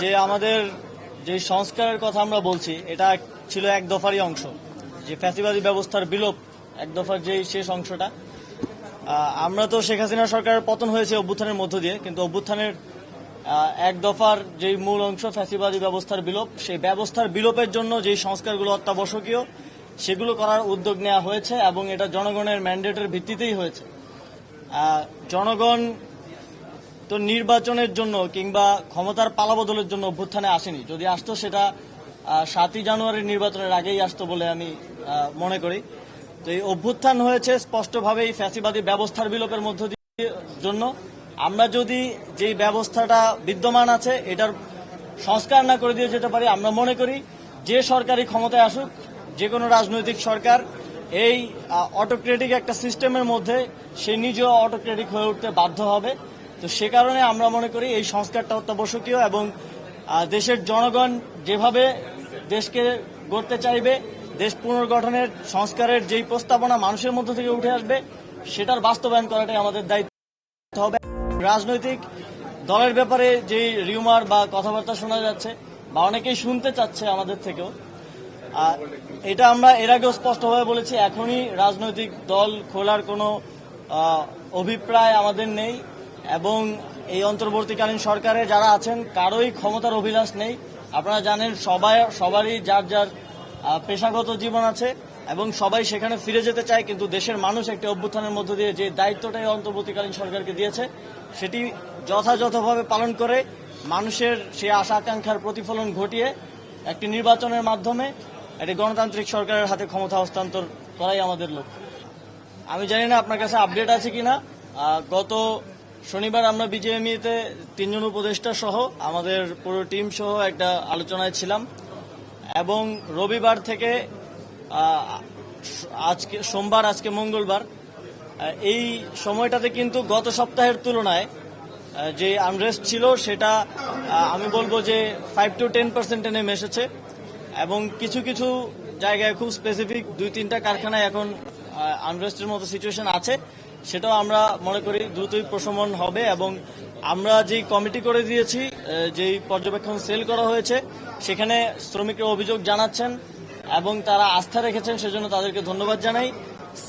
যে আমাদের যে সংস্কারের কথা আমরা বলছি এটা ছিল এক দফারই অংশ, যে ফ্যাসিবাদী ব্যবস্থার বিলোপ এক দফার যে শেষ অংশটা। আমরা তো শেখ হাসিনা সরকারের পতন হয়েছে অভ্যুত্থানের মধ্য দিয়ে, কিন্তু অভ্যুত্থানের এক দফার যে মূল অংশ ফ্যাসিবাদী ব্যবস্থার বিলোপ, সেই ব্যবস্থার বিলোপের জন্য যে সংস্কারগুলো অত্যাবশ্যকীয় সেগুলো করার উদ্যোগ নেওয়া হয়েছে এবং এটা জনগণের ম্যান্ডেটের ভিত্তিতেই হয়েছে। জনগণ তো নির্বাচনের জন্য কিংবা ক্ষমতার পালাবদলের জন্য অভ্যুত্থানে আসেনি, যদি আসতো সেটা 7ই জানুয়ারির নির্বাচনের আগেই আসতো বলে আমি মনে করি। তো এই অভ্যুত্থান হয়েছে স্পষ্টভাবেই ফ্যাসিবাদী ব্যবস্থার বিলোপের মধ্য দিয়ে জন্য। আমরা যদি যেই ব্যবস্থাটা বিদ্যমান আছে এটার সংস্কার না করে দিয়ে যেতে পারি, আমরা মনে করি যে সরকারি ক্ষমতায় আসুক, যে কোনো রাজনৈতিক সরকার এই অটোক্রেটিক একটা সিস্টেমের মধ্যে সে নিজেও অটোক্রেটিক হয়ে উঠতে বাধ্য হবে। তো সে কারণে আমরা মনে করি এই সংস্কারটা অত্যাবশ্যকীয় এবং দেশের জনগণ যেভাবে দেশকে গড়তে চাইবে, দেশ পুনর্গঠনের সংস্কারের যেই প্রস্তাবনা মানুষের মধ্য থেকে উঠে আসবে সেটার বাস্তবায়ন করাটাই আমাদের দায়িত্ব হবে। রাজনৈতিক দলের ব্যাপারে যে রিউমার বা কথাবার্তা শোনা যাচ্ছে বা অনেকেই শুনতে চাচ্ছে আমাদের থেকেও, এটা আমরা এর আগেও স্পষ্টভাবে বলেছি, এখনই রাজনৈতিক দল খোলার কোনো অভিপ্রায় আমাদের নেই এবং এই অন্তর্বর্তীকালীন সরকারে যারা আছেন কারোই ক্ষমতার অভিলাষ নেই। আপনারা জানেন সবারই যার যার পেশাগত জীবন আছে এবং সবাই সেখানে ফিরে যেতে চায়, কিন্তু দেশের মানুষ একটি অভ্যুত্থানের মধ্য দিয়ে যে দায়িত্বটাই অন্তর্বর্তীকালীন সরকারকে দিয়েছে সেটি যথাযথভাবে পালন করে মানুষের সেই আশা আকাঙ্ক্ষার প্রতিফলন ঘটিয়ে একটি নির্বাচনের মাধ্যমে একটি গণতান্ত্রিক সরকারের হাতে ক্ষমতা হস্তান্তর করাই আমাদের লক্ষ্য। আমি জানি না আপনার কাছে আপডেট আছে কিনা, গত শনিবার আমরা বিজেএমইতে 3 জন উপদেষ্টা সহ আমাদের পুরো টিম সহ একটা আলোচনায় ছিলাম এবং রবিবার থেকে আজকে সোমবার, আজকে মঙ্গলবার, এই সময়টাতে কিন্তু গত সপ্তাহের তুলনায় যে আনরেস্ট ছিল সেটা আমি বলবো যে 5 to 10% নেমে এসেছে এবং কিছু কিছু জায়গায় খুব স্পেসিফিক 2-3টা কারখানায় এখন আনরেস্টের মতো সিচুয়েশন আছে। সেটাও আমরা মনে করি দ্রুতই প্রশমন হবে এবং আমরা যেই কমিটি করে দিয়েছি, যেই পর্যবেক্ষণ সেল করা হয়েছে, সেখানে শ্রমিকরা অভিযোগ জানাচ্ছেন এবং তারা আস্থা রেখেছেন, সেজন্য তাদেরকে ধন্যবাদ জানাই।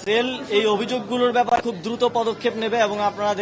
সেল এই অভিযোগগুলোর ব্যাপারে খুব দ্রুত পদক্ষেপ নেবে এবং আপনারা